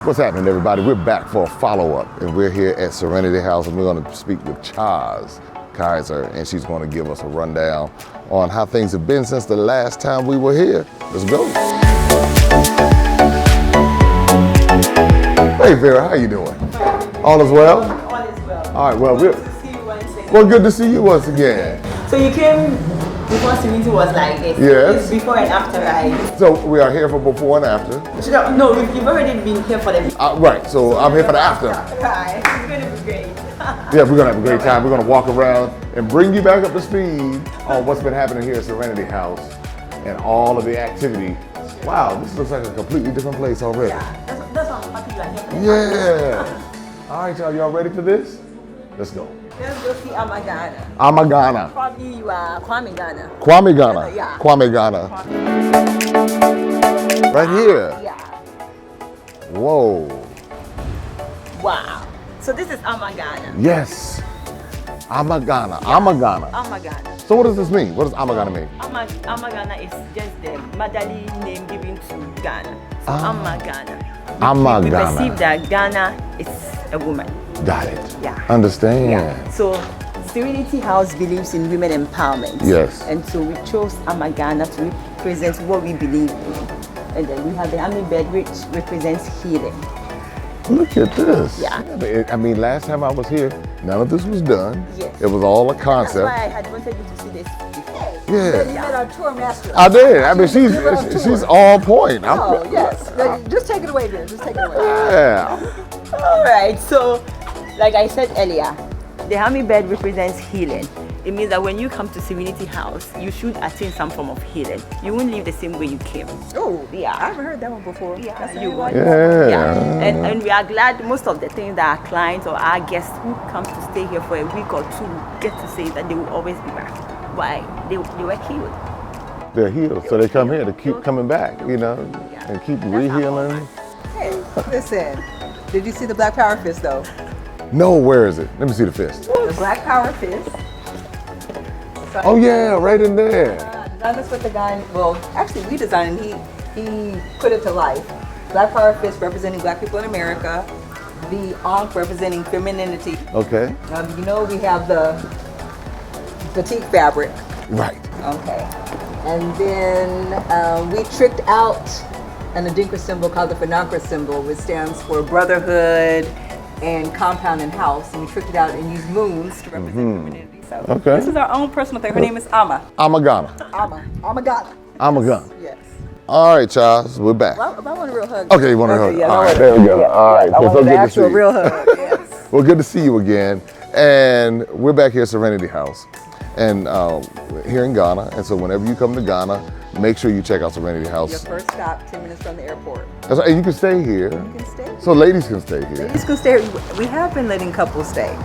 What's happening, everybody? We're back for a follow-up, and we're here at Serenity House, and we're going to speak with Chaz Ghana, and she's going to give us a rundown on how things have been since the last time we were here. Let's go. Hey, Vera, how you doing? All is well? All is well. All right, well, good to see you once again. Well, good to see you once again. So you came before Serenity was like this. Yes. It's before and after, right? So we are here for before and after. No, you've already been here for the Right, so I'm here for the after. Right, it's going to be great. Yeah, we're gonna have a great time. We're gonna walk around and bring you back up to speed on what's been happening here at Serenity House and all of the activity. Wow, this looks like a completely different place already. Yeah, that's why I'm happy you are here. Yeah. All right, y'all ready for this? Let's go. Let's go see Ghana. Ghana. Probably you are Kwame Ghana. Kwame Ghana. Yeah. Kwame Ghana. Right here. Yeah. Whoa. Wow. So this is Ghana. Yes. Ghana. Ghana. Ghana. So what does this mean? What does Ghana mean? Ghana is just the motherly name given to Ghana. So Ghana. We Ghana. perceive that Ghana is a woman. Got it. Yeah. Understand. Yeah. So Serenity House believes in women empowerment. Yes. And so we chose Ghana to represent what we believe in. And then we have the army bed, which represents healing. Look at this. Yeah. I mean, last time I was here, none of this was done. Yes. It was all a concept. That's why I had wanted you to see this before. Yeah. You met our tour master. I did. I mean, she's on point. Oh, yes. Just take it away, dear. Just take it away. Yeah. All right. So, like I said earlier, the army bed represents healing. It means that when you come to Serenity House, you should attain some form of healing. You won't live the same way you came. Oh, Yeah. I haven't heard that one before. Yeah, That's you like Yeah. And we are glad most of the things that our clients or our guests who come to stay here for a week or two get to say that they will always be back. Why? They were healed. They're healed, so they come here to keep coming back, you know, and keep re-healing. Hey, listen. Did you see the Black Power fist, though? No, where is it? Let me see the fist. The Black Power fist. So, Oh yeah, right in there. designed this with the guy. Well, actually, we designed it. He put it to life. Black Power fist representing Black people in America. The Ankh representing femininity. Okay. You know, we have the batik fabric. Right. Okay. And then we tricked out an Adinkra symbol called the Finankra symbol, which stands for brotherhood and compound and house. And we tricked it out and used moons to represent femininity. So Okay. this is our own personal thing. Her name is Ghana. Ghana. Ghana. Yes. All right, Charles, we're back. Well, I want a real hug. Okay, you want to hug? Yeah, All right, there we go. All right, I want so the good to see actual you. real hug. Yes. Well, good to see you again. And we're back here at Serenity House, and here in Ghana. And so whenever you come to Ghana, make sure you check out Serenity Your House. first stop, 10 minutes from the airport. That's right, and you can stay here. You can stay. So ladies can stay here. Ladies can stay. We have been letting couples stay.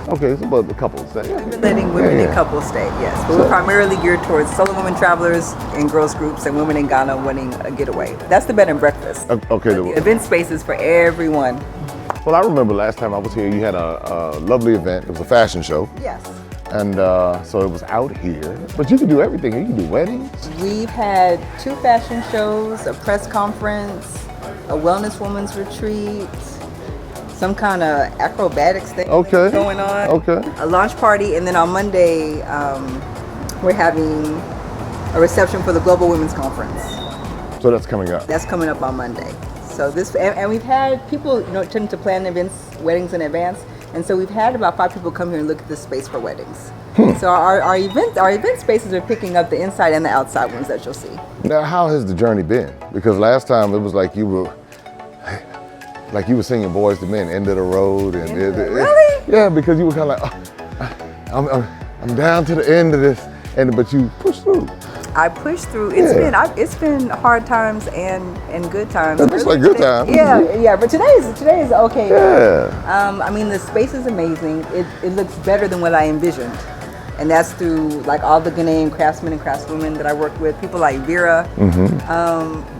Okay, so but a couple stay. We've been letting women and couples stay, yes. But we're primarily geared towards solo women travelers and girls groups and women in Ghana wanting a getaway. That's the bed and breakfast. Okay. The event spaces for everyone. Well, I remember last time I was here, you had a lovely event. It was a fashion show. Yes. And so it was out here. But you can do everything here. You can do weddings. We've had 2 fashion shows, a press conference, a wellness women's retreat, some kind of acrobatics thing going on. Okay. A launch party, and then on Monday, we're having a reception for the Global Women's Conference. So that's coming up. That's coming up on Monday. So this, and we've had people, tend to plan events, weddings in advance, and so we've had about 5 people come here and look at this space for weddings. So our event spaces are picking up the inside and the outside ones that you'll see. Now, how has the journey been? Because last time it was like you were singing Boys to Men, End of the Road, and Really? Yeah, because you were kind of like, I'm down to the end of this, but you pushed through. I pushed through. It's been hard times and good times. It looks like good times. Yeah. But today is okay. Yeah. I mean, the space is amazing. It looks better than what I envisioned, and that's through like all the Ghanaian craftsmen and craftswomen that I work with. People like Vera.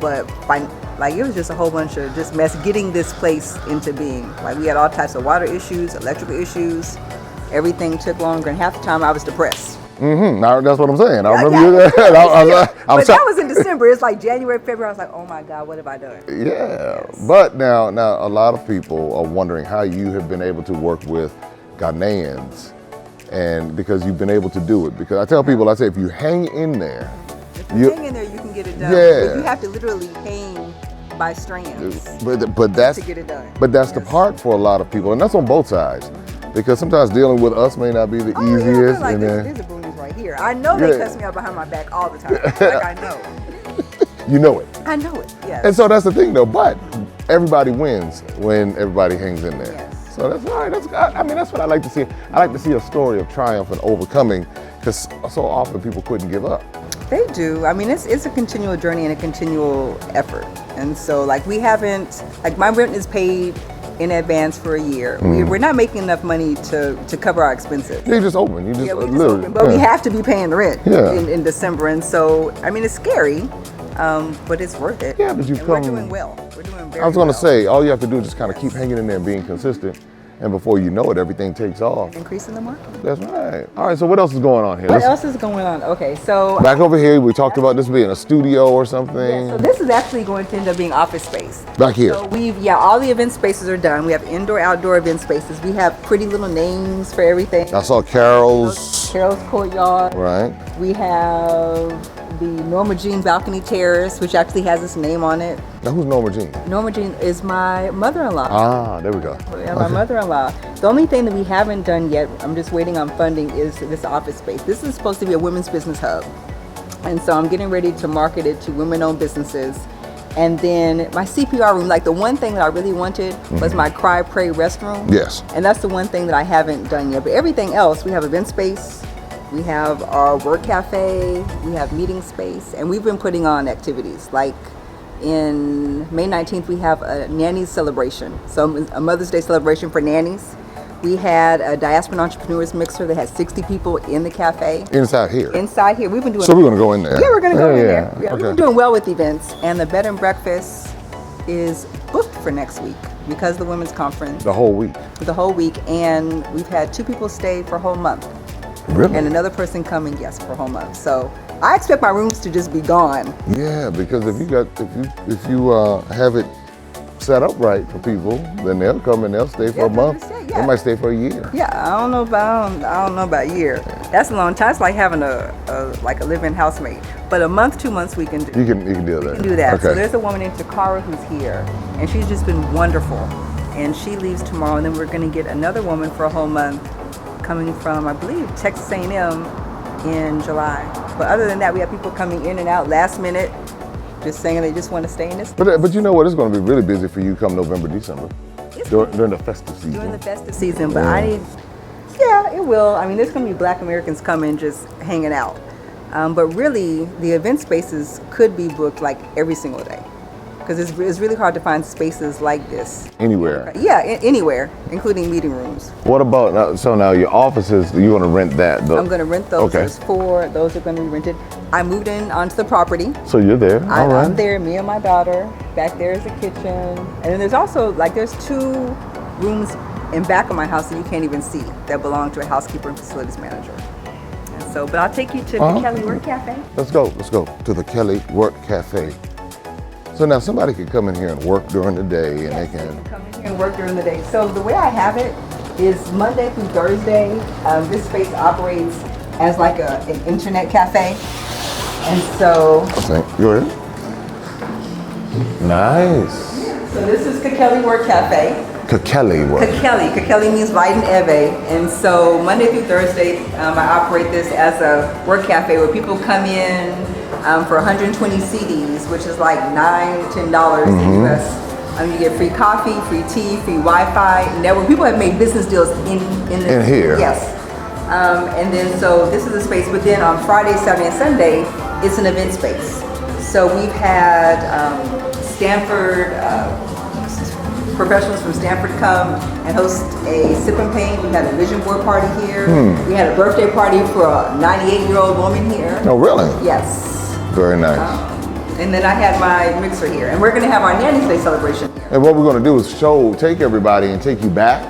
But it was just a whole bunch of just mess getting this place into being. Like we had all types of water issues, electrical issues. Everything took longer, and half the time I was depressed. That's what I'm saying. I remember Yeah, you there. but that was in December. It's like January, February. I was like, oh my God, what have I done? Yeah, but now a lot of people are wondering how you have been able to work with Ghanaians, and because you've been able to do it. Because I tell people, I say, if you hang in there, If you hang in there, you can get it done. Yeah. But you have to literally hang by strands but that's to get it done. But that's the part for a lot of people, and that's on both sides. Because sometimes dealing with us may not be the Yeah, easiest. like, and there's a boonies right here. I know they cuss me out behind my back all the time. Like, I know. You know it. I know it, yes. And so that's the thing, though. But everybody wins when everybody hangs in there. Yes. So that's all right. That's what I like to see. I like to see a story of triumph and overcoming, because so often people couldn't give up. They do. I mean, it's a continual journey and a continual effort. And so, like, we haven't, like, my rent is paid in advance for a year. We're not making enough money to cover our expenses. You just open. You just, Yeah, we just literally. open, but we have to be paying the rent Yeah. in December. And so, I mean, it's scary, but it's worth it. Yeah, but you've and we're come- doing well. We're doing very well. I was going to say, all you have to do is just kind of keep hanging in there and being consistent. And before you know it, everything takes off. Increasing the market. That's right. All right, so what else is going on here? What else is going on? Okay, so Back over here, we talked about this being a studio or something. so this is actually going to end up being office space. Back here. So all the event spaces are done. We have indoor, outdoor event spaces. We have pretty little names for everything. I saw Carol's. Carol's Courtyard. Right. We have the Norma Jean Balcony Terrace, which actually has its name on it. Now, who's Norma Jean? Norma Jean is my mother-in-law. Ah, there we go. Yeah, my mother-in-law. The only thing that we haven't done yet, I'm just waiting on funding, is this office space. This is supposed to be a women's business hub. And so I'm getting ready to market it to women-owned businesses. And then my CPR room, like the one thing that I really wanted was my Cry Pray restroom. Yes. And that's the one thing that I haven't done yet. But everything else, we have event space, we have our work cafe, we have meeting space, and we've been putting on activities. Like in May 19th, we have a nannies celebration. So a Mother's Day celebration for nannies. We had a diaspora entrepreneurs mixer that had 60 people in the cafe. Inside here. Inside here, we've been doing. So we're going to go in there. Yeah, we're going to go in there. Yeah, Okay. we've been doing well with events, and the bed and breakfast is booked for next week because of the women's conference. The whole week. The whole week, and we've had 2 people stay for a whole month. Really? And another person coming, yes, for a whole month. So I expect my rooms to just be gone. Yeah, because if you have it set up right for people, then they'll come and they'll stay for a month. They might stay for a year. Yeah, I don't know about a year. That's a long time. It's like having a live-in housemate. But a month, 2 months, we can do. You can do that. We can do that. Okay. So there's a woman named Takara who's here, and she's just been wonderful. And she leaves tomorrow, and then we're going to get another woman for a whole month, coming from, I believe, Texas A&M in July. But other than that, we have people coming in and out last minute, just saying they just want to stay in this. But you know what? It's going to be really busy for you come November, December, during the festive season. During the festive season, but yeah, it will. I mean, there's going to be Black Americans coming just hanging out. But really, the event spaces could be booked like every single day, because it's really hard to find spaces like this. Anywhere. Yeah, anywhere, including meeting rooms. What about, so now your offices, you want to rent that? I'm going to rent those. Okay. There's 4. Those are going to be rented. I moved in onto the property. So you're there. All right. I'm there, me and my daughter. Back there is a kitchen. And then there's also, there's 2 rooms in back of my house that you can't even see that belong to a housekeeper and facilities manager. And so, but I'll take you to the Kelly Work Cafe. Let's go to the Kelly Work Cafe. So now somebody can come in here and work during the day, and they can come in here and work during the day. So the way I have it is Monday through Thursday. This space operates as like an internet cafe. And so, go ahead. Nice. So this is Kelly Work Cafe. Kelly Work. Kakeli means light and Eve. And so Monday through Thursday, I operate this as a work cafe where people come in for 120 CDs, which is like $9, $10 in US. You get free coffee, free tea, free Wi-Fi. Network. People have made business deals in here. Yes. And then so this is a space. But then on Friday, Saturday, and Sunday, it's an event space. So we've had Stanford. Professionals from Stanford come and host a sip and paint. We had a vision board party here. We had a birthday party for a 98-year-old woman here. Oh, really? Yes. Very nice. And then I had my mixer here. And we're going to have our Nanny's Day celebration here. And what we're going to do is take everybody and take you back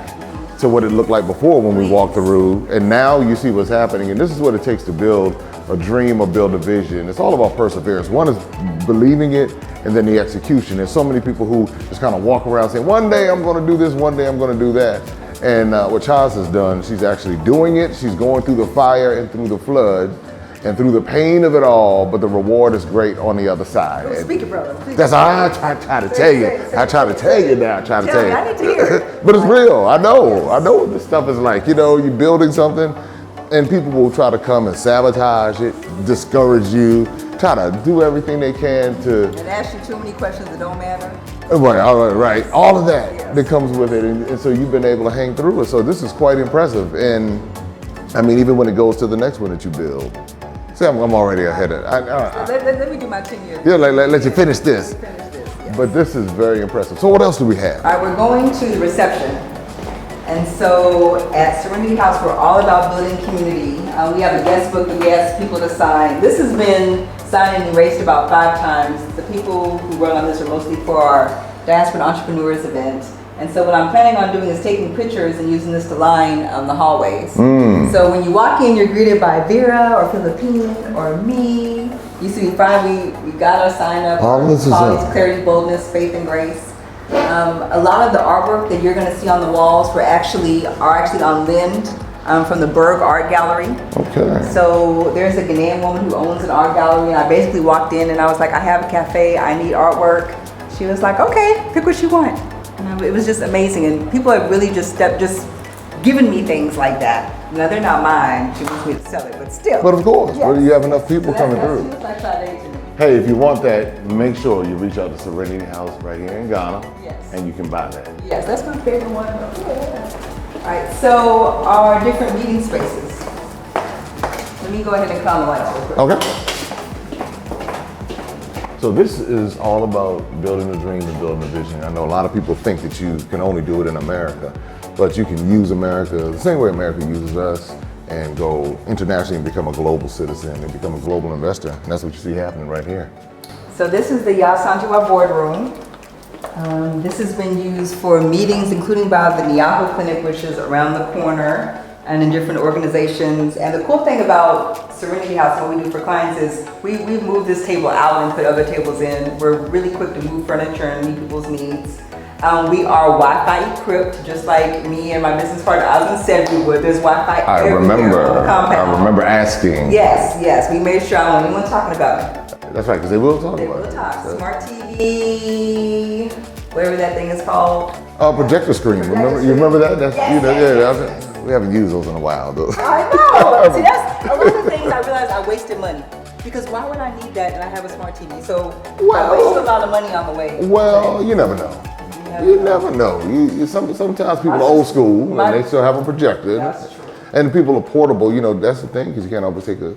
to what it looked like before when we walked through, and now you see what's happening. And this is what it takes to build a dream or build a vision. It's all about perseverance. One is believing it, and then the execution. There's so many people who just kind of walk around saying, one day I'm going to do this, one day I'm going to do that. And what Chaz has done, she's actually doing it. She's going through the fire and through the flood and through the pain of it all, but the reward is great on the other side. Speak it, brother. That's how I try to tell you. I try to tell you now. I try to tell you. I need to hear it. But it's real. I know what this stuff is like. You know, you're building something, and people will try to come and sabotage it, discourage you, try to do everything they can to. And ask you too many questions that don't matter. Right. All of that that comes with it, and so you've been able to hang through it. So this is quite impressive. And I mean, even when it goes to the next one that you build. See, I'm already ahead of it. Let me do my 10 years. Yeah, let you finish this. Finish this. Yes. But this is very impressive. So what else do we have? All right, we're going to the reception. And so at Serenity House, we're all about building community. We have a guest book that we ask people to sign. This has been signed and erased about 5 times. The people who run on this are mostly for our Diaspora Entrepreneurs event. And so what I'm planning on doing is taking pictures and using this to line the hallways. So when you walk in, you're greeted by Vera or Philippine or me. You see, we got our sign up. All this is clarity, boldness, faith, and grace. A lot of the artwork that you're going to see on the walls are actually on lend from the Berg Art Gallery. Okay. So there's a Ghanaian woman who owns an art gallery, and I basically walked in and I was like, I have a cafe, I need artwork. She was like, okay, pick what you want. And it was just amazing, and people have really just given me things like that. Now they're not mine, she wants me to sell it, but still. But of course, yes. you have enough people coming through. That's like Friday to me. Hey, if you want that, make sure you reach out to Serenity House right here in Ghana, Yes. and you can buy that. Yes, that's my favorite one. Yeah. All right, so our different meeting spaces. Let me go ahead and call the lights real quick. Okay. So this is all about building a dream and building a vision. I know a lot of people think that you can only do it in America, but you can use America the same way America uses us and go internationally and become a global citizen and become a global investor. And that's what you see happening right here. So this is the Yasanjiwa boardroom. This has been used for meetings, including by the Niaho Clinic, which is around the corner, and in different organizations. And the cool thing about Serenity House and what we do for clients is we move this table out and put other tables in. We're really quick to move furniture and meet people's needs. We are Wi-Fi equipped, just like me and my business partner Osmond said we would. There's Wi-Fi everywhere on the compound. I remember asking. Yes, we made sure I don't want anyone talking about me. That's right, because they will talk They about will it. talk. Smart TV, whatever that thing is called. Projector screen. Remember? You remember that? That's Yes. we haven't used those in a while, though. I know. See, that's a lot of the things I realized I wasted money. Because why would I need that and I have a smart TV? So I wasted a lot of money on the way. Well, you never know. You never know. Sometimes people are old school and they still have a projector. That's true. And people are portable. You know, that's the thing, because you can't always take a.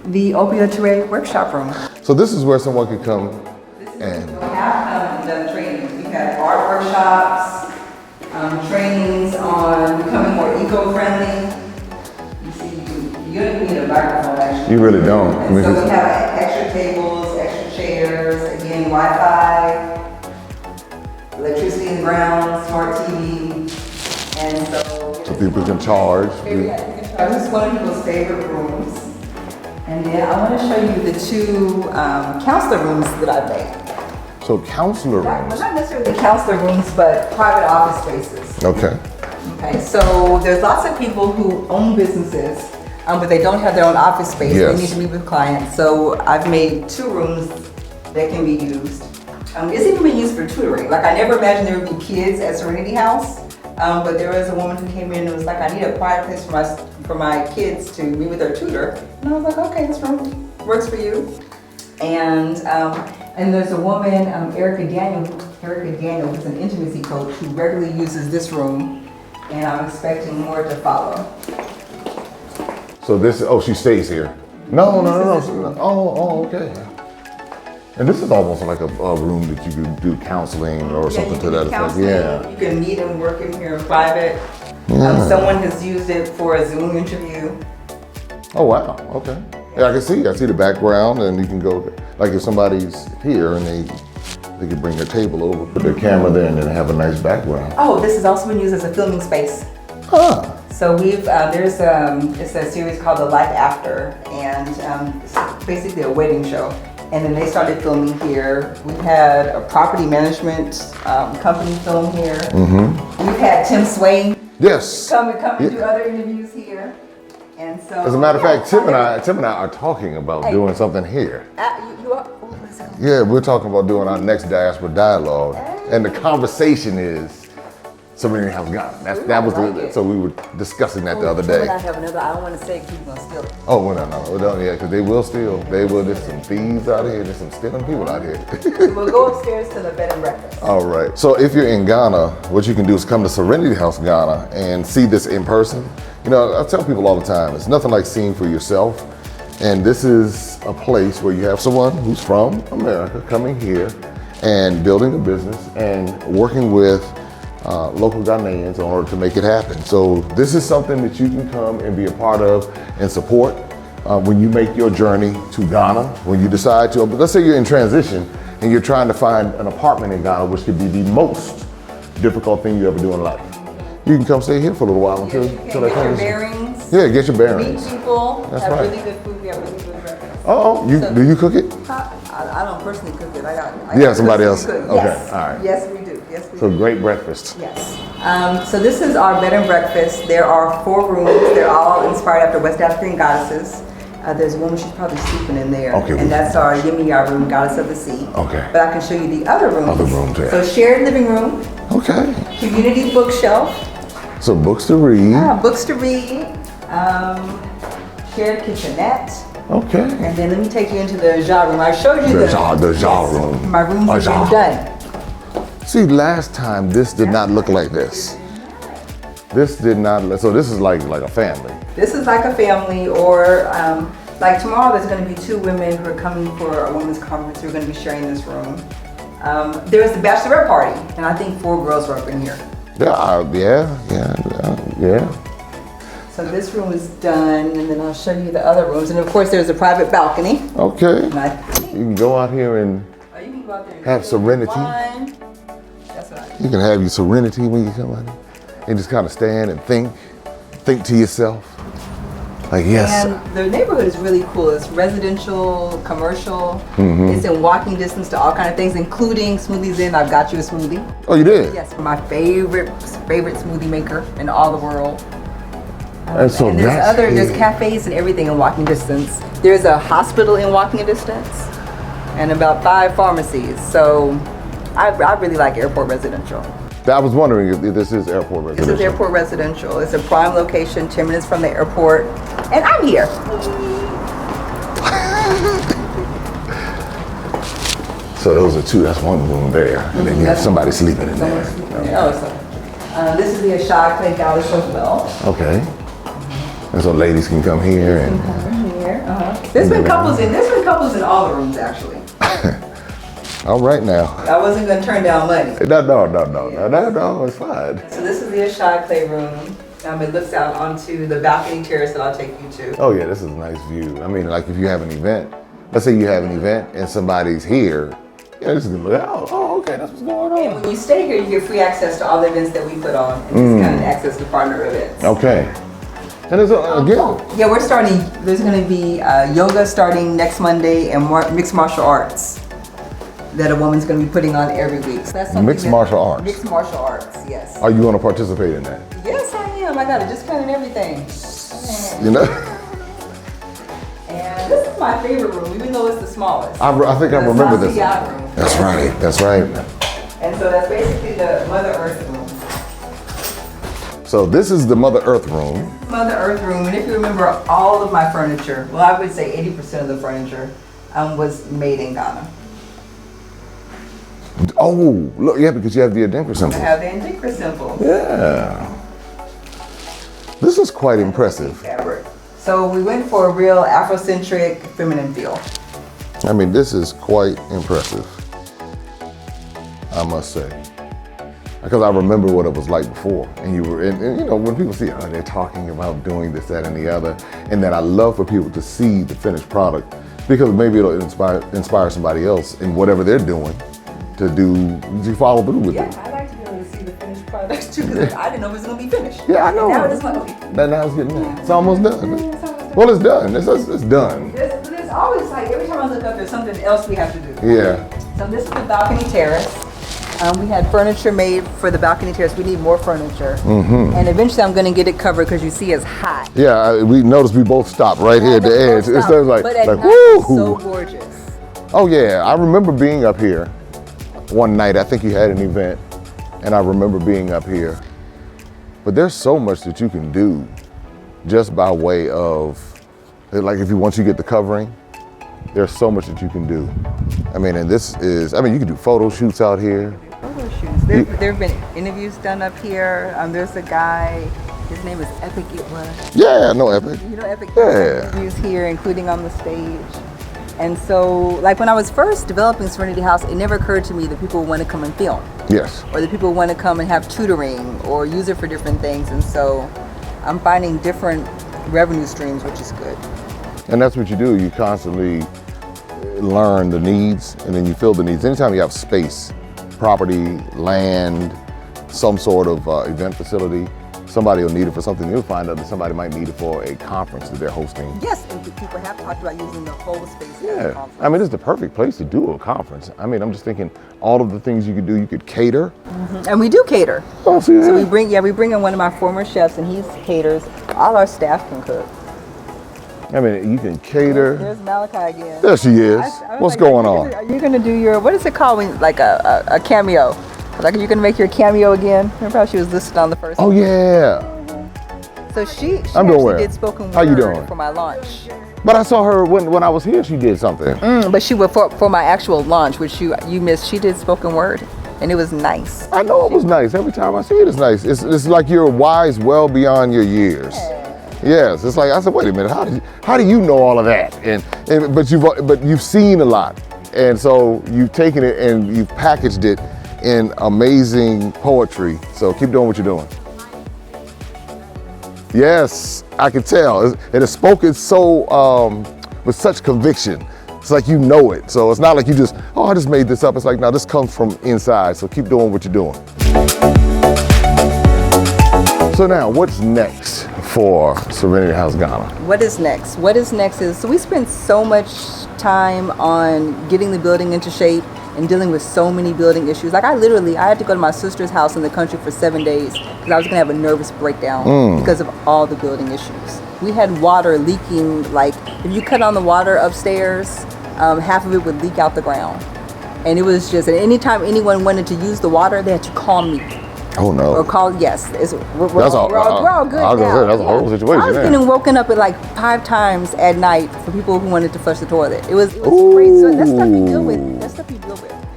The Opioid Terrain Workshop Room. So this is where someone can come and. We have done trainings. We have art workshops, trainings on becoming more eco-friendly. You see, you don't need a microphone actually. You really don't. And so we have extra tables, extra chairs, again, Wi-Fi, electricity in the ground, smart TV, and so people can charge. This is one of people's favorite rooms. And then I want to show you the 2 counselor rooms that I've made. So counselor Well, rooms. not necessarily counselor rooms, but private office spaces. Okay. Okay, so there's lots of people who own businesses, but they don't have their own office space. Yes. They need to meet with clients. So I've made 2 rooms that can be used. It's even been used for tutoring. Like I never imagined there would be kids at Serenity House, but there was a woman who came in and was like, I need a quiet place for my kids to meet with their tutor. And I was like, okay, this room works for you. And there's a woman, Erica Daniel, who's an intimacy coach who regularly uses this room, and I'm expecting more to follow. So this, she stays here. No. Oh, okay. And this is almost like a room that you could do counseling or something to that effect. Yeah. You can meet and work in here in private. Yeah. Someone has used it for a Zoom interview. Oh wow. Okay. Yeah, I see the background, and you can go like if somebody's here and They could bring their table over, put their camera there, and then have a nice background. Oh, this has also been used as a filming space. Ah, So we've, it's a series called The Life After, and it's basically a wedding show. And then they started filming here. We had a property management company film here. We've had Tim Swain yes. come and do other interviews here. And so, As a matter of fact, Tim and I are talking about doing something here. You are, oh, let's go. Yeah, we're talking about doing our next diaspora dialogue, and the conversation is Serenity House Ghana. That was so we were discussing that the other day. I have another. I don't want to say because you're gonna steal it. Oh, well, no, yeah, because they will steal. They will. There's some thieves out here. There's some stealing people out here. We'll go upstairs to the bed and breakfast. All right. So if you're in Ghana, what you can do is come to Serenity House Ghana and see this in person. You know, I tell people all the time, it's nothing like seeing for yourself. And this is a place where you have someone who's from America coming here and building a business and working with local Ghanaians in order to make it happen. So this is something that you can come and be a part of and support when you make your journey to Ghana, when you decide to, but let's say you're in transition and you're trying to find an apartment in Ghana, which could be the most difficult thing you ever do in life. You can come stay here for a little while until Get that your comes. bearings. Yeah, get your bearings. Meet people. That's have right. really good food. We have really good breakfast. Oh, do you cook it? I don't personally cook it. I Yeah, got somebody cooks else. who cook. Okay, Yes. all right. Yes, we do. Yes, we So do. great breakfast. Yes. So this is our bed and breakfast. There are 4 rooms. They're all inspired after West African goddesses. There's one she's probably sleeping in there. Okay. And that's our Yemiya room, goddess of the sea. Okay. But I can show you the other rooms. Other rooms, yeah. So shared living room, Okay. community bookshelf, So books to read. books to read, shared kitchenette. Okay. And then let me take you into the jar room. I showed you The jar room. My rooms A have jar. been done. See, last time this did not look like this. This did not. So this is like a family. This is like a family, or like tomorrow there's going to be 2 women who are coming for a women's conference who are going to be sharing this room. There was the bachelorette party, and I think 4 girls were up in here. Yeah. So this room is done, and then I'll show you the other rooms. And of course, there's a private balcony. Okay. And You can go out here and you can go out there and have chill, serenity. wine. That's what I do. you can have your serenity when you come out here and just kind of stand and think to yourself. Like, yes. And the neighborhood is really cool. It's residential, commercial. Mm-hmm. It's in walking distance to all kind of things, including Smoothies Inn. I've got you a smoothie. Oh, you did? Yes, my favorite smoothie maker in all the world. And so And there's here. cafes and everything in walking distance. There's a hospital in walking distance, and about 5 pharmacies. So I really like airport residential. I was wondering if this is airport This residential. is airport residential. It's a prime location, 10 minutes from the airport, and I'm here. So those are 2. That's 1 room there, and then you have somebody sleeping in there. This is the Ashad Clay Goddess as well. Okay. And so ladies can come here and. Here. There's been couples in all the rooms actually. All right now. I wasn't gonna turn down money. No, it's fine. So this is the Ashad Clay room. It looks out onto the balcony terrace that I'll take you to. Oh yeah, this is a nice view. I mean, like if you have an event, let's say you have an event and somebody's here, yeah, this is gonna look out. Oh, okay, that's what's going And on. when you stay here, you get free access to all the events that we put on, and just kind of access to partner events. Okay. And there's again. Yeah, we're starting. There's going to be yoga starting next Monday, and mixed martial arts that a woman's going to be putting on every week. So that's something Mixed martial arts. Mixed martial arts, yes. Are you going to participate in that? Yes, I am. I got a discount and everything. You know. And this is my favorite room, even though it's the smallest. I think I remember this. Yacht room. That's right. That's right. And so that's basically the Mother Earth room. So this is the Mother Earth room. Mother Earth room, and if you remember, all of my furniture, well, I would say 80% of the furniture was made in Ghana. Oh, look, yeah, because you have the Adinkra I symbol. have the Indica symbols. Yeah. This is quite impressive. Fabric. So we went for a real Afrocentric feminine feel. I mean, this is quite impressive, I must say. Because I remember what it was like before. And you were, and you know, when people see, oh, they're talking about doing this, that, and the other. And then I love for people to see the finished product because maybe it'll inspire somebody else in whatever they're doing to follow through with it. I like to be able to see the finished product too, because I didn't know it was going to be finished. Yeah, I know. And now it's like, okay. Now it's getting done. It's almost done. Well, it's done. It's done. There's always like, every time I look up, there's something else we have to do. Yeah. So this is the balcony terrace. We had furniture made for the balcony terrace. We need more furniture. And eventually I'm going to get it covered because you see it's hot. Yeah, we noticed we both stopped right here at the edge. It's like, but at night, woo! it's so gorgeous. Oh yeah, I remember being up here one night. I think you had an event, and I remember being up here. But there's so much that you can do just by way of, like once you get the covering, there's so much that you can do. I mean, and this is, you can do photo shoots out here. Photo shoots. There have been interviews done up here. There's a guy, his name is Epic It Was. Yeah, I know Epic. You know Epic? Yeah. Interviews here, including on the stage. And so, like when I was first developing Serenity House, it never occurred to me that people would want to come and film. Yes. Or that people would want to come and have tutoring or use it for different things. And so I'm finding different revenue streams, which is good. And that's what you do. You constantly learn the needs, and then you fill the needs. Anytime you have space, property, land, some sort of event facility, somebody will need it for something. You'll find out that somebody might need it for a conference that they're hosting. Yes, and people have talked about using the whole space as a Yeah, conference. it's the perfect place to do a conference. I'm just thinking all of the things you could do. You could cater. And we do cater. Oh, see that? So we bring in one of my former chefs, and he caters. All our staff can cook. You can cater. There's Malachi again. There she is. What's going on? Are you gonna do your, what is it called, when, like a cameo? Like, you're gonna make your cameo again? Remember how she was listed on the first Oh one? yeah. So she I'm doing actually well. did spoken word How you doing? for my launch. But I saw her when I was here. She did something. But she would for my actual launch, which you missed. She did spoken word, and it was nice. I know it was nice. Every time I see it, it's nice. It's like you're wise well beyond your years. Yes, it's like I said. Wait a minute. How do you know all of that? But you've seen a lot, and so you've taken it and you've packaged it in amazing poetry. So keep doing what you're doing. Yes, I can tell. It is spoken so with such conviction. It's like you know it. So it's not like you just, I just made this up. It's like, no, this comes from inside. So keep doing what you're doing. So now, what's next for Serenity House Ghana? What is next? What is next is, so we spent so much time on getting the building into shape and dealing with so many building issues. Like I had to go to my sister's house in the country for 7 days because I was gonna have a nervous breakdown because of all the building issues. We had water leaking, like if you cut on the water upstairs, half of it would leak out the ground. And it was just, and anytime anyone wanted to use the water, they had to call me. Oh no. Or call, yes. We're all good I was gonna now. say, that's a whole situation. I was there. getting woken up at like 5 times at night for people who wanted to flush the toilet. It was crazy. So that's stuff you deal with.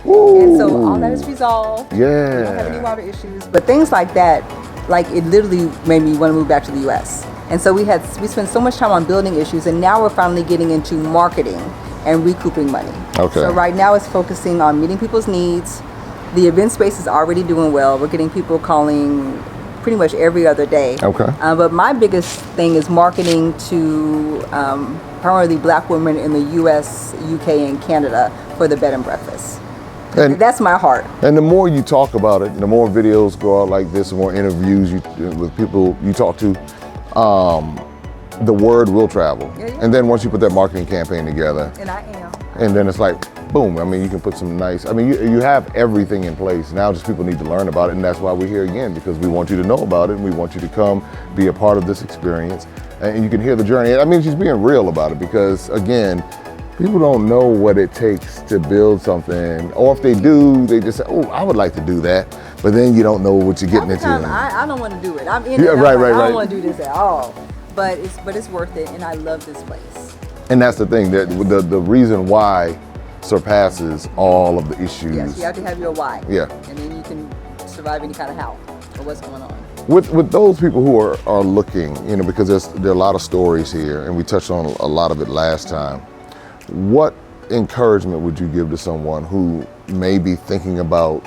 And so all that is resolved. Yeah. We don't have any water issues. But things like that, like it literally made me want to move back to the US. And so we spent so much time on building issues, and now we're finally getting into marketing and recouping money. Okay. So right now it's focusing on meeting people's needs. The event space is already doing well. We're getting people calling pretty much every other day. Okay. But my biggest thing is marketing to primarily Black women in the US, UK, and Canada for the bed and breakfast. And that's my heart. And the more you talk about it, the more videos go out like this, the more interviews with people you talk to, the word will travel. Yeah. And then once you put that marketing campaign together, And I am. and then it's like, boom. You can put some nice, you have everything in place. Now just people need to learn about it, and that's why we're here again, because we want you to know about it, and we want you to come be a part of this experience, and you can hear the journey. She's being real about it, because again, people don't know what it takes to build something, or if they do, they just say, oh, I would like to do that, but then you don't know what you're getting into. I don't want to do it. I'm in it. Right. I don't want to do this at all. But it's worth it, and I love this place. And that's the thing, that the reason why surpasses all of the issues. Yes, you have to have your why. Yeah. And then you can survive any kind of how or what's going on. With those people who are looking, because there are a lot of stories here, and we touched on a lot of it last time. What encouragement would you give to someone who may be thinking about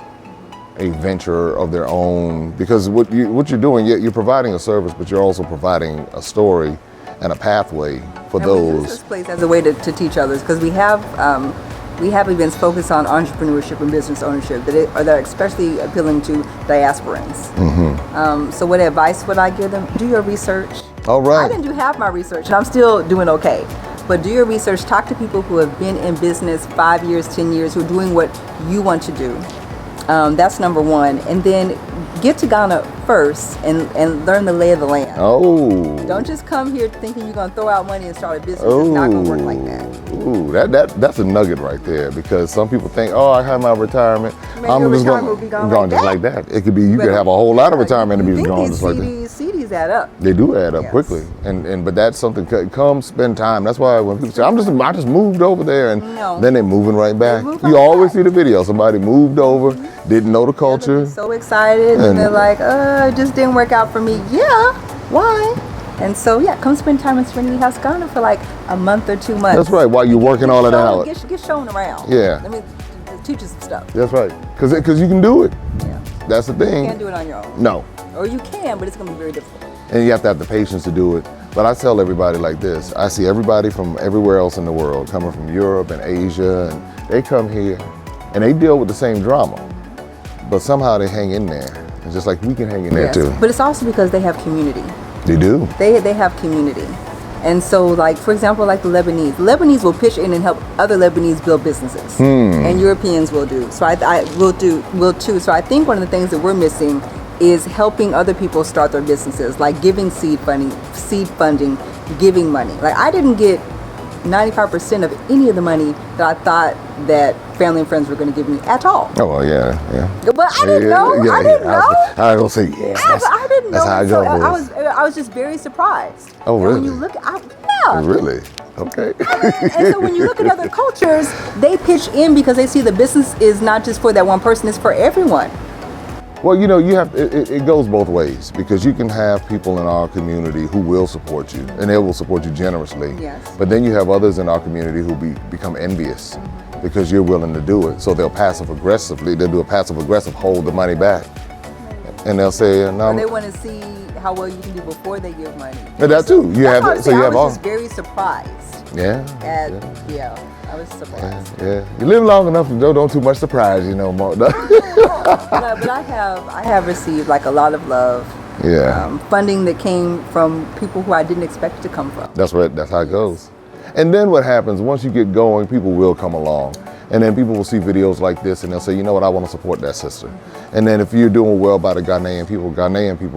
a venture of their own? Because what you're doing, you're providing a service, but you're also providing a story and a pathway for those. We use this place as a way to teach others, because we have we have events focused on entrepreneurship and business ownership that are especially appealing to diasporans. So what advice would I give them? Do your research. All right. I didn't do half my research, and I'm still doing okay. But do your research. Talk to people who have been in business 5 years, 10 years, who are doing what you want to do. That's number one. And then get to Ghana first and learn the lay of the land. Oh. Don't just come here thinking you're going to throw out money and start a business. It's not going to work like that. Ooh, that's a nugget right there, because some people think, oh, I have my retirement. Maybe I'm your just retirement will be gone gone just like that. It could be, you could have a whole lot of retirement and be gone just like that. CDs add up. They do add up Yes. quickly, and but that's something. Come spend time. That's why when people say, I just moved over there, and No. then they're moving right back. move You right always back. see the video. Somebody moved over, didn't know the culture. They're so excited, and they're like, it just didn't work out for me. Yeah, why? And so, yeah, come spend time in Serenity House Ghana for like a month or 2 months. That's right. While you're working all of that out. Get shown around. Yeah. I mean, teach you some stuff. That's right. Because you can do it. Yeah. That's the You thing. can't do it on your own. No. Or you can, but it's going to be very difficult. And you have to have the patience to do it. But I tell everybody like this. I see everybody from everywhere else in the world, coming from Europe and Asia, and they come here and they deal with the same drama. But somehow they hang in there. It's just like we can hang in there too. But it's also because they have community. They do. They have community. And so, like, for example, like the Lebanese will pitch in and help other Lebanese build businesses, and Europeans will do. So I will too. So I think one of the things that we're missing is helping other people start their businesses, like giving seed funding, giving money. Like, I didn't get 95% of any of the money that I thought that family and friends were going to give me at all. Oh, well, yeah. But I didn't know. I didn't know. I was going to say, yes. I didn't know. That's how I go. So I was just very surprised. Oh, And really? when you look, yeah. Really? Okay. And so when you look at other cultures, they pitch in because they see the business is not just for that one person; it's for everyone. Well, you know, you have it goes both ways, because you can have people in our community who will support you, and they will support you generously. Yes. But then you have others in our community who become envious because you're willing to do it. So they'll do a passive aggressive, hold the money back, and they'll say, "No." Or they want to see how well you can do before they give money. But that too. You have That's so why you I have was all. just very surprised. Yeah. I was surprised. Yeah. You live long enough to don't too much surprise you no more. But I have received like a lot of love. Yeah. Funding that came from people who I didn't expect to come from. That's how it goes. And then what happens, once you get going, people will come along. And then people will see videos like this and they'll say, you know what, I want to support that sister. And then if you're doing well by the Ghanaian people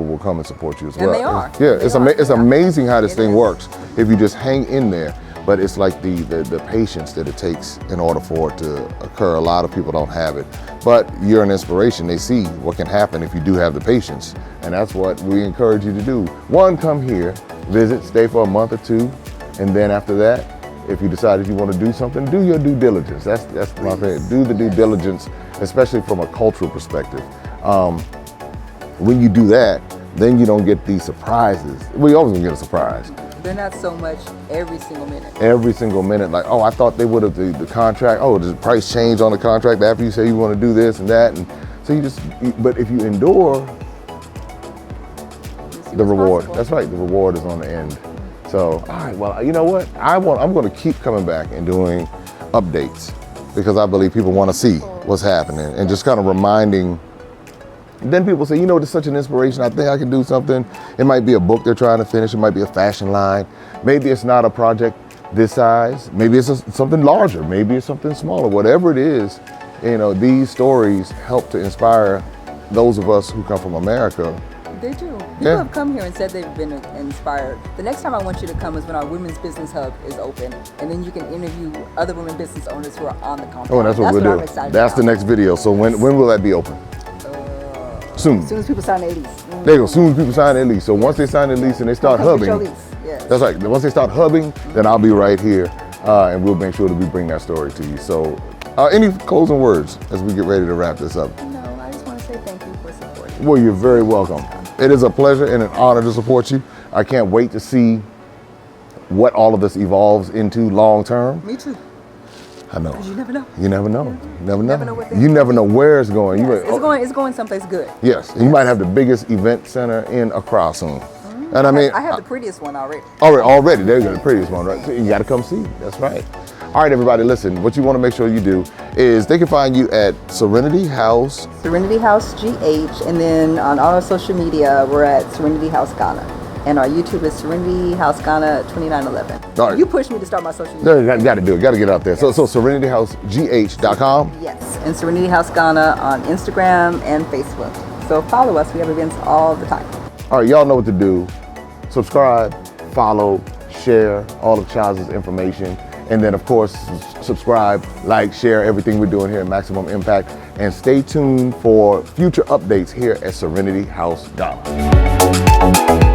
will come and support you as well. And they are. Yeah, it's amazing how this thing works if you just hang in there. But it's like the patience that it takes in order for it to occur. A lot of people don't have it. But you're an inspiration. They see what can happen if you do have the patience. And that's what we encourage you to do. One, come here, visit, stay for a month or two. And then after that, if you decide that you want to do something, do your due diligence. That's my favorite. Do the due diligence, especially from a cultural perspective. When you do that, then you don't get these surprises. Well, you always gonna get a surprise. They're not so much every single minute. Every single minute, like, oh, I thought they would have the contract. Oh, the price changed on the contract after you say you want to do this and that, and so but if you endure, the reward. Possible. That's right. The reward is on the end. So, all right. Well, you know what? I'm going to keep coming back and doing updates because I believe people want to see what's happening and just kind of reminding. And then people say, you know, it's such an inspiration. I think I can do something. It might be a book they're trying to finish. It might be a fashion line. Maybe it's not a project this size. Maybe it's something larger. Maybe it's something smaller. Whatever it is, you know, these stories help to inspire those of us who come from America. They do. People have come here and said they've been inspired. The next time I want you to come is when our Women's Business Hub is open, and then you can interview other women business owners who are on the compound. Oh, and that's what we'll do. I'm excited That's the about. next video. So when will that be open? Soon. As soon as people sign their lease. There you go. As soon as people sign their lease. So once they sign their lease and they start Come get hubbing, your lease. Yes. that's right. Once they start hubbing, then I'll be right here, and we'll make sure that we bring that story to you. So, any closing words as we get ready to wrap this up? No, I just want to say thank you for supporting. Well, you're very welcome. It is a pleasure and an honor to support you. I can't wait to see what all of this evolves into long term. Me too. I know. Because you never know. You never know. You never never know. know what You never know where it's going. Yes, it's going someplace good. Yes, and you might have the biggest event center in Accra soon. And I mean, I have the prettiest one already. already, there you go, the prettiest one, right? So you got to come see. That's right. All right, everybody, listen, what you want to make sure you do is they can find you at Serenity House. Serenity House GH, and then on all our social media, we're at Serenity House Ghana. And our YouTube is Serenity House Ghana 2911. All right. You pushed me to start my social media. No, got to do it. Got to get out there. So serenityhousegh.com. Yes, and Serenity House Ghana on Instagram and Facebook. So follow us. We have events all the time. All right, y'all know what to do. Subscribe, follow, share all of Chaz's information. And then, of course, subscribe, like, share everything we're doing here at Maximum Impact. And stay tuned for future updates here at Serenity House Ghana.